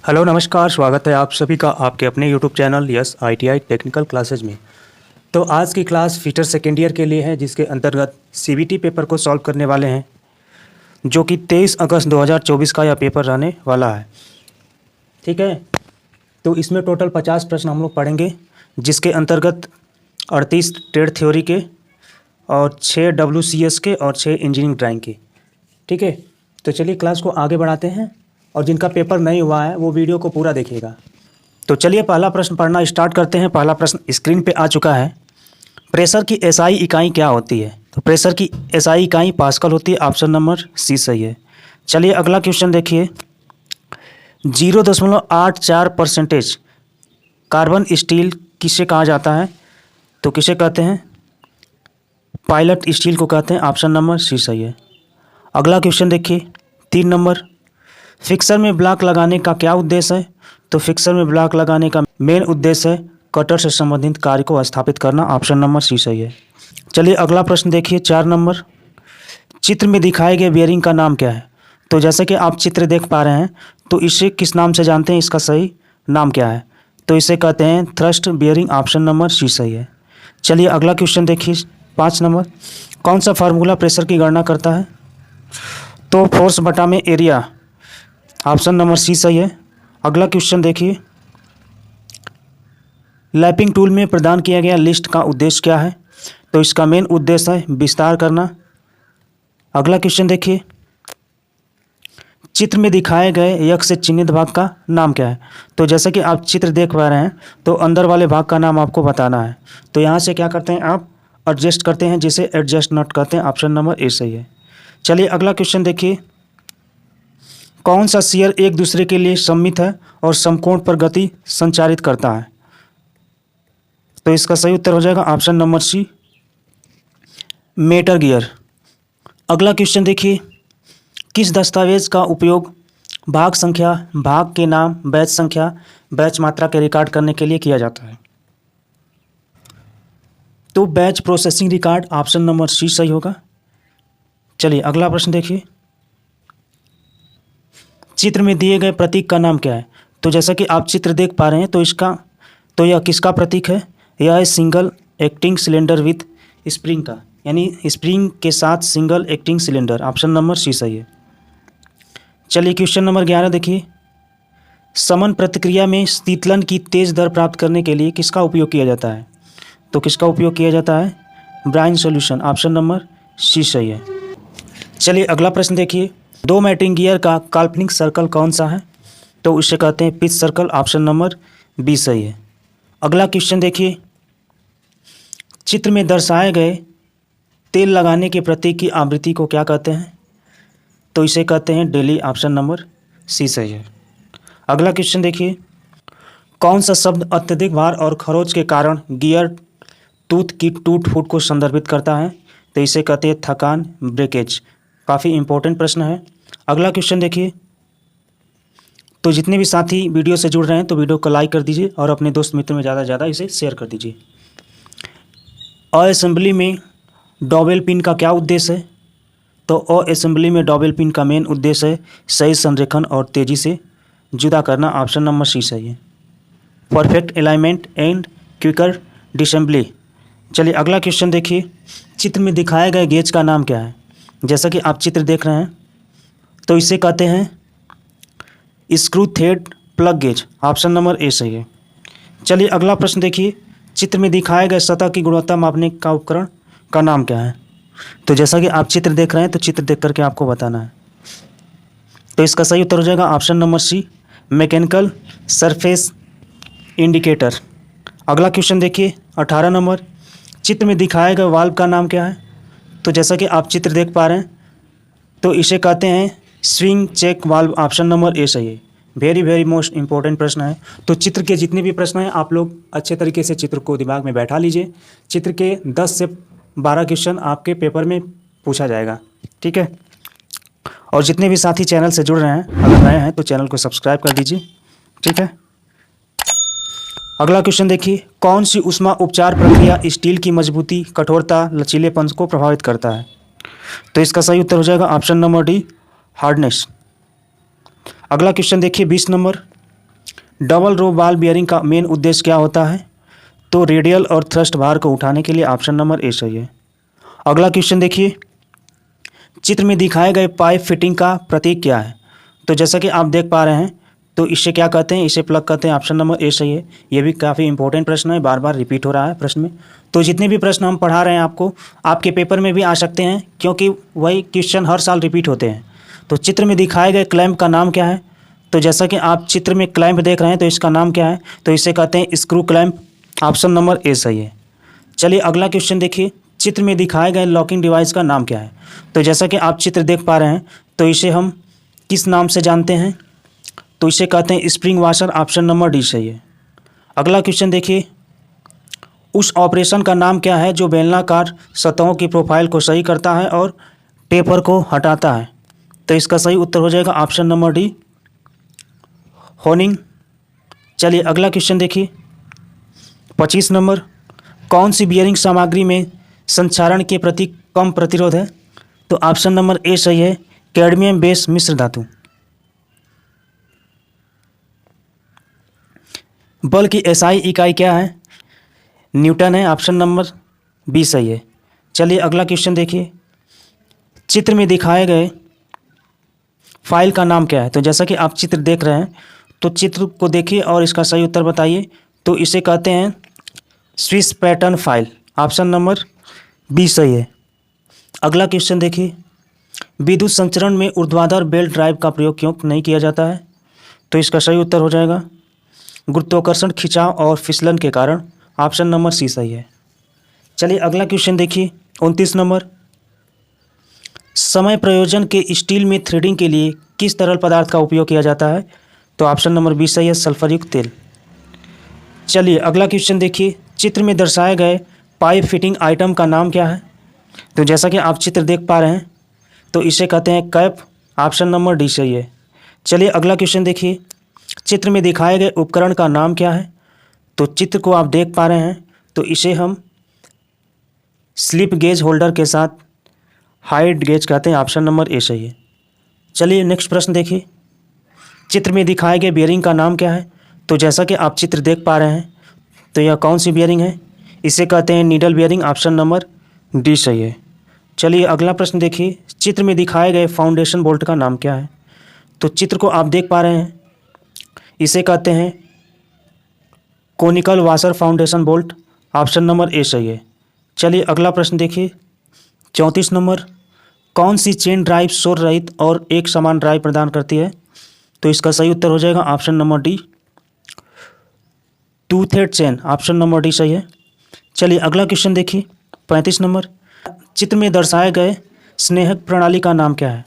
Hello नमस्कार, स्वागत है आप सभी का आपके अपने YouTube channel yes ITI technical classes में। तो आज की क्लास फिटर सेकेंड ईयर के लिए है, जिसके अंतर्गत CBT पेपर को सॉल्व करने वाले हैं, जो कि 23 अगस्त 2024 का यह पेपर रहने वाला है। ठीक है, तो इसमें टोटल 50 प्रश्न हम लोग पढ़ेंगे, जिसके अंतर्गत 38 ट्रेड थ्योरी के और 6 WCS के और 6 इंजीनियरिंग ड्राइंग के। ठीक है, तो चलिए क्लास को आगे बढ़ाते हैं, और जिनका पेपर नहीं हुआ है वो वीडियो को पूरा देखिएगा। तो चलिए पहला प्रश्न पढ़ना स्टार्ट करते हैं। पहला प्रश्न स्क्रीन पे आ चुका है। प्रेशर की SI इकाई क्या होती है? तो प्रेशर की SI इकाई पास्कल होती है। ऑप्शन नंबर सी सही है। चलिए अगला क्वेश्चन देखिए। 0.84% कार्बन स्टील किसे कहा जाता है? तो किसे कहते हैं? पायलट स्टील को कहते हैं। ऑप्शन नंबर सी सही है। अगला क्वेश्चन देखिए 3 नंबर। फिक्सर में ब्लॉक लगाने का क्या उद्देश्य है? तो फिक्सर में ब्लॉक लगाने का मेन उद्देश्य है कटर से संबंधित कार्य को स्थापित करना। ऑप्शन नंबर सी सही है। चलिए अगला प्रश्न देखिए 4 नंबर। चित्र में दिखाए गए बेयरिंग का नाम क्या है? तो जैसे कि आप चित्र देख पा रहे हैं, तो इसे किस नाम से जानते हैं? इसका सही नाम क्या है? तो इसे कहते हैं thrust bearing. Option number C सही है। चलिए अगला क्वेश्चन देखिए 5 नंबर। कौन सा फार्मूला प्रेशर की गणना करता है? तो फोर्स बटा में एरिया। ऑप्शन नंबर सी सही है। अगला क्वेश्चन देखिए। लैपिंग टूल में प्रदान किया गया लिस्ट का उद्देश्य क्या है? तो इसका मेन उद्देश्य है विस्तार करना। अगला क्वेश्चन देखिए। चित्र में दिखाए गए यक्ष से चिन्हित भाग का नाम क्या है? तो जैसे कि आप चित्र देख पा रहे हैं, तो अंदर वाले भाग का नाम आपको बताना है। तो यहाँ से क्या करते हैं, आप एडजस्ट करते हैं, जिसे एडजस्ट नॉट कहते हैं। ऑप्शन नंबर ए सही है। चलिए अगला क्वेश्चन देखिए। कौन सा शियर एक दूसरे के लिए सममित है और समकोण पर गति संचारित करता है? तो इसका सही उत्तर हो जाएगा option number C, mitre gear. अगला क्वेश्चन देखिए। किस दस्तावेज का उपयोग भाग संख्या, भाग के नाम, बैच संख्या, बैच मात्रा के रिकॉर्ड करने के लिए किया जाता है? तो batch processing record. Option number C सही होगा। चलिए अगला प्रश्न देखिए। चित्र में दिए गए प्रतीक का नाम क्या है? तो जैसा कि आप चित्र देख पा रहे हैं, तो यह किसका प्रतीक है? यह है single acting cylinder with spring का, यानी स्प्रिंग के साथ single acting cylinder. Option number C सही है। चलिए क्वेश्चन नंबर 11 देखिए। समन प्रतिक्रिया में शीतलन की तेज दर प्राप्त करने के लिए किसका उपयोग किया जाता है? तो किसका उपयोग किया जाता है? Brine solution. Option number C सही है। चलिए अगला प्रश्न देखिए। 2 मैटिंग गियर का काल्पनिक सर्कल कौन सा है? तो उसे कहते हैं pitch circle. Option number B सही है। अगला क्वेश्चन देखिए। चित्र में दर्शाए गए तेल लगाने के प्रतीक की आवृत्ति को क्या कहते हैं? तो इसे कहते हैं डेली। ऑप्शन नंबर सी सही है। अगला क्वेश्चन देखिए। कौन सा शब्द अत्यधिक भार और खरोच के कारण गियर टूथ की टूट फूट को संदर्भित करता है? तो इसे कहते हैं थकान, ब्रेकेज। काफ़ी इंपॉर्टेंट प्रश्न है। अगला क्वेश्चन देखिए। तो जितने भी साथी वीडियो से जुड़ रहे हैं, तो वीडियो को लाइक कर दीजिए और अपने दोस्त मित्र में ज़्यादा से ज़्यादा इसे शेयर कर दीजिए। असेंबली में डॉबल पिन का क्या उद्देश्य है? तो असेंबली में डॉबल पिन का मेन उद्देश्य है सही संरेखन और तेज़ी से जुदा करना। ऑप्शन नंबर सी सही है। Perfect alignment and quicker disassembly. चलिए अगला क्वेश्चन देखिए। चित्र में दिखाए गए गेज का नाम क्या है? जैसा कि आप चित्र देख रहे हैं, तो इसे कहते हैं screw thread plug gauge. Option number A सही है। चलिए अगला प्रश्न देखिए। चित्र में दिखाए गए सतह की गुणवत्ता मापने का उपकरण का नाम क्या है? तो जैसा कि आप चित्र देख रहे हैं, तो चित्र देख करके आपको बताना है। तो इसका सही उत्तर हो जाएगा option number C, mechanical surface indicator. अगला क्वेश्चन देखिए 18 नंबर। चित्र में दिखाए गए वाल्व का नाम क्या है? तो जैसा कि आप चित्र देख पा रहे हैं, तो इसे कहते हैं swing check valve. Option number A सही है। वेरी मोस्ट इंपॉर्टेंट प्रश्न है। तो चित्र के जितने भी प्रश्न हैं, आप लोग अच्छे तरीके से चित्र को दिमाग में बैठा लीजिए। चित्र के 10 से 12 क्वेश्चन आपके पेपर में पूछा जाएगा। ठीक है, और जितने भी साथी चैनल से जुड़ रहे हैं, अगर नए हैं तो चैनल को सब्सक्राइब कर दीजिए। ठीक है, अगला क्वेश्चन देखिए। कौन सी ऊष्मा उपचार प्रक्रिया स्टील की मजबूती, कठोरता, लचीलेपन को प्रभावित करता है? तो इसका सही उत्तर हो जाएगा ऑप्शन नंबर डी, हार्डनेस। अगला क्वेश्चन देखिए 20 number. Double row ball bearing का मेन उद्देश्य क्या होता है? तो रेडियल और थ्रस्ट भार को उठाने के लिए ऑप्शन नंबर ए सही है। अगला क्वेश्चन देखिए, चित्र में दिखाए गए पाइप फिटिंग का प्रतीक क्या है? तो जैसा कि आप देख पा रहे हैं, तो इसे क्या कहते हैं? इसे प्लग कहते हैं। ऑप्शन नंबर ए सही है। ये भी काफ़ी इंपॉर्टेंट प्रश्न है, बार बार रिपीट हो रहा है प्रश्न में। तो जितने भी प्रश्न हम पढ़ा रहे हैं आपको, आपके पेपर में भी आ सकते हैं, क्योंकि वही क्वेश्चन हर साल रिपीट होते हैं। तो चित्र में दिखाए गए क्लैंप का नाम क्या है? तो जैसा कि आप चित्र में क्लैंप देख रहे हैं, तो इसका नाम क्या है? तो इसे कहते हैं screw clamp. Option number A सही है। चलिए अगला क्वेश्चन देखिए, चित्र में दिखाए गए लॉकिंग डिवाइस का नाम क्या है? तो जैसा कि आप चित्र देख पा रहे हैं, तो इसे हम किस नाम से जानते हैं? तो इसे कहते हैं spring washer. Option number D सही है। अगला क्वेश्चन देखिए, उस ऑपरेशन का नाम क्या है जो बेलनाकार सतहों की प्रोफाइल को सही करता है और टेपर को हटाता है? तो इसका सही उत्तर हो जाएगा ऑप्शन नंबर डी, होनिंग। चलिए अगला क्वेश्चन देखिए, 25 नंबर, कौन सी बियरिंग सामग्री में संक्षारण के प्रति कम प्रतिरोध है? तो ऑप्शन नंबर ए सही है, कैडमियम बेस मिश्र धातु। बल की एसआई इकाई क्या है? न्यूटन है। ऑप्शन नंबर बी सही है। चलिए अगला क्वेश्चन देखिए, चित्र में दिखाए गए फाइल का नाम क्या है? तो जैसा कि आप चित्र देख रहे हैं, तो चित्र को देखिए और इसका सही उत्तर बताइए। तो इसे कहते हैं Swiss pattern file. Option number B सही है। अगला क्वेश्चन देखिए, विद्युत संचरण में ऊर्ध्वाधर बेल्ट ड्राइव का प्रयोग क्यों नहीं किया जाता है? तो इसका सही उत्तर हो जाएगा गुरुत्वाकर्षण, खिंचाव और फिसलन के कारण। ऑप्शन नंबर सी सही है। चलिए अगला क्वेश्चन देखिए, 29 नंबर, समय प्रयोजन के स्टील में थ्रेडिंग के लिए किस तरल पदार्थ का उपयोग किया जाता है? तो ऑप्शन नंबर बी सही है, सल्फरयुक्त तेल। चलिए अगला क्वेश्चन देखिए, चित्र में दर्शाए गए पाइप फिटिंग आइटम का नाम क्या है? तो जैसा कि आप चित्र देख पा रहे हैं, तो इसे कहते हैं कैप। ऑप्शन नंबर डी सही है। चलिए अगला क्वेश्चन देखिए, चित्र में दिखाए गए उपकरण का नाम क्या है? तो चित्र को आप देख पा रहे हैं, तो इसे हम स्लिप गेज होल्डर के साथ हाइट गेज कहते हैं। ऑप्शन नंबर ए सही है। चलिए नेक्स्ट प्रश्न देखिए, चित्र में दिखाए गए बियरिंग का नाम क्या है? तो जैसा कि आप चित्र देख पा रहे हैं, तो यह कौन सी बियरिंग है? इसे कहते हैं needle bearing. Option number D सही है। चलिए अगला प्रश्न देखिए, चित्र में दिखाए गए फाउंडेशन बोल्ट का नाम क्या है? तो चित्र को आप देख पा रहे हैं, इसे कहते हैं conical washer foundation bolt. Option number A सही है। चलिए अगला प्रश्न देखिए, 34 नंबर, कौन सी चेन ड्राइव शोर रहित और एक समान ड्राइव प्रदान करती है? तो इसका सही उत्तर हो जाएगा option number D, two thread chain. Option number D सही है। चलिए अगला क्वेश्चन देखिए, 35 नंबर, चित्र में दर्शाए गए स्नेहक प्रणाली का नाम क्या है?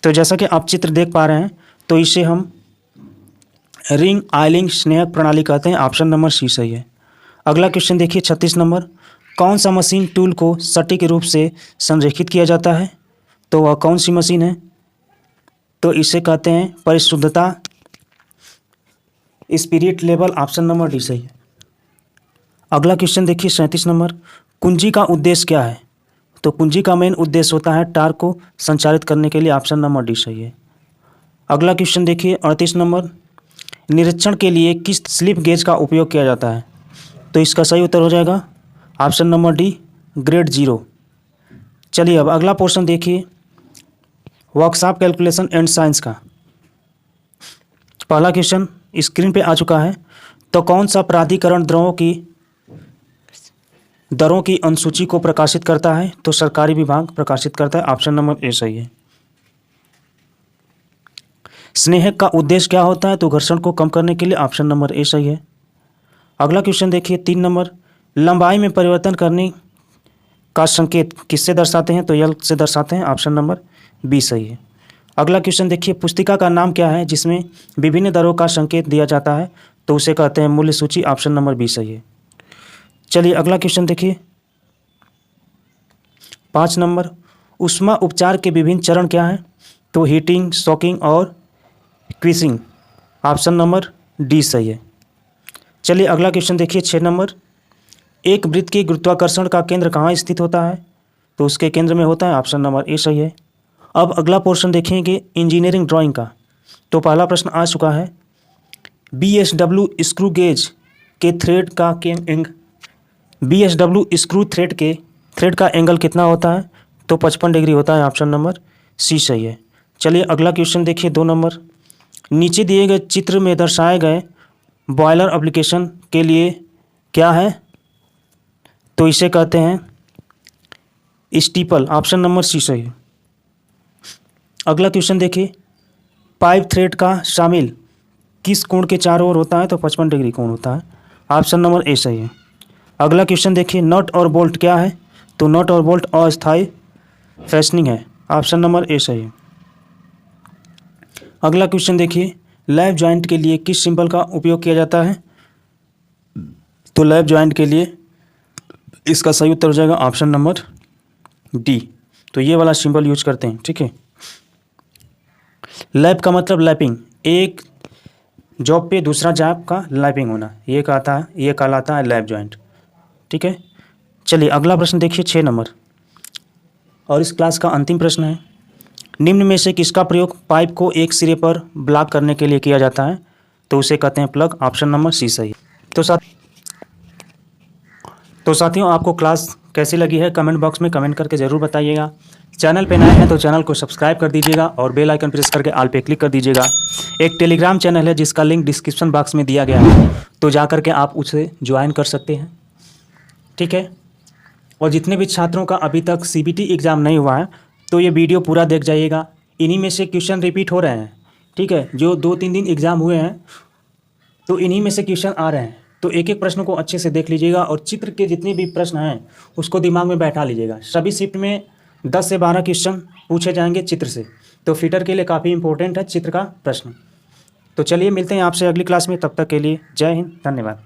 तो जैसा कि आप चित्र देख पा रहे हैं, तो इसे हम रिंग आइलिंग स्नेहक प्रणाली कहते हैं। ऑप्शन नंबर सी सही है। अगला क्वेश्चन देखिए, 36 नंबर, कौन सा मशीन टूल को सटीक रूप से संरेखित किया जाता है? तो वह कौन सी मशीन है? तो इसे कहते हैं परिशुद्धता spirit level. Option number D सही है। अगला क्वेश्चन देखिए, 37 नंबर, कुंजी का उद्देश्य क्या है? तो कुंजी का मेन उद्देश्य होता है टार्क को संचारित करने के लिए। ऑप्शन नंबर डी सही है। अगला क्वेश्चन देखिए, 38 नंबर, निरीक्षण के लिए किस स्लिप गेज का उपयोग किया जाता है? तो इसका सही उत्तर हो जाएगा ऑप्शन नंबर डी, ग्रेड 0। चलिए अब अगला पोर्शन देखिए, वर्कशॉप कैलकुलेशन एंड साइंस का। पहला क्वेश्चन स्क्रीन पे आ चुका है। तो कौन सा प्राधिकरण दरों की अनुसूची को प्रकाशित करता है? तो सरकारी विभाग प्रकाशित करता है। ऑप्शन नंबर ए सही है। स्नेहक का उद्देश्य क्या होता है? तो घर्षण को कम करने के लिए। ऑप्शन नंबर ए सही है। अगला क्वेश्चन देखिए, 3 नंबर, लंबाई में परिवर्तन करने का संकेत किससे दर्शाते हैं? तो यल से दर्शाते हैं। ऑप्शन नंबर बी सही है। अगला क्वेश्चन देखिए, पुस्तिका का नाम क्या है जिसमें विभिन्न दरों का संकेत दिया जाता है? तो उसे कहते हैं मूल्य सूची। ऑप्शन नंबर बी सही है। चलिए अगला क्वेश्चन देखिए, 5 नंबर, ऊष्मा उपचार के विभिन्न चरण क्या हैं? तो हीटिंग, शॉकिंग और क्रीसिंग। ऑप्शन नंबर डी सही है। चलिए अगला क्वेश्चन देखिए, 6 नंबर, एक वृत्त की गुरुत्वाकर्षण का केंद्र कहाँ स्थित होता है? तो उसके केंद्र में होता है। ऑप्शन नंबर ए सही है। अब अगला पोर्शन देखेंगे इंजीनियरिंग ड्राइंग का। तो पहला प्रश्न आ चुका है, BSW स्क्रू गेज के थ्रेड का BSW स्क्रू थ्रेड का एंगल कितना होता है? तो 55 डिग्री होता है। ऑप्शन नंबर सी सही है। चलिए अगला क्वेश्चन देखिए 2 नंबर। नीचे दिए गए चित्र में दर्शाए गए बॉयलर एप्लीकेशन के लिए क्या है? तो इसे कहते हैं स्टीपल। ऑप्शन नंबर सी सही है। अगला क्वेश्चन देखिए, पाइप थ्रेड का शामिल किस कोण के चारों ओर होता है? तो 55 डिग्री कोण होता है। ऑप्शन नंबर ए सही है। अगला क्वेश्चन देखिए, नट और बोल्ट क्या है? तो नट और बोल्ट अस्थायी फैस्टनिंग है। ऑप्शन नंबर ए सही है। अगला क्वेश्चन देखिए, लैप जॉइंट के लिए किस सिंबल का उपयोग किया जाता है? तो लैप जॉइंट के लिए इसका सही उत्तर हो जाएगा ऑप्शन नंबर डी। तो ये वाला सिंबल यूज करते हैं, ठीक है। लैप का मतलब लैपिंग, एक जॉब पे दूसरा जॉब का लैपिंग होना, ये कहलाता है लैप जॉइंट, ठीक है। चलिए अगला प्रश्न देखिए 6 नंबर, और इस क्लास का अंतिम प्रश्न है। निम्न में से किसका प्रयोग पाइप को एक सिरे पर ब्लॉक करने के लिए किया जाता है? तो उसे कहते हैं प्लग। ऑप्शन नंबर सी सही है। तो साथियों, आपको क्लास कैसी लगी है कमेंट बॉक्स में कमेंट करके ज़रूर बताइएगा। चैनल पे नए हैं तो चैनल को सब्सक्राइब कर दीजिएगा और बेल आइकन प्रेस करके ऑल पे क्लिक कर दीजिएगा। एक टेलीग्राम चैनल है जिसका लिंक डिस्क्रिप्शन बॉक्स में दिया गया है, तो जा करके आप उसे ज्वाइन कर सकते हैं, ठीक है। और जितने भी छात्रों का अभी तक CBT एग्ज़ाम नहीं हुआ है तो ये वीडियो पूरा देख जाइएगा। इन्हीं में से क्वेश्चन रिपीट हो रहे हैं, ठीक है। जो 2-3 दिन एग्ज़ाम हुए हैं तो इन्हीं में से क्वेश्चन आ रहे हैं, तो एक एक प्रश्न को अच्छे से देख लीजिएगा और चित्र के जितने भी प्रश्न हैं उसको दिमाग में बैठा लीजिएगा। सभी शिफ्ट में 10 से 12 क्वेश्चन पूछे जाएंगे चित्र से, तो फिटर के लिए काफ़ी इंपॉर्टेंट है चित्र का प्रश्न। तो चलिए मिलते हैं आपसे अगली क्लास में, तब तक के लिए जय हिंद, धन्यवाद।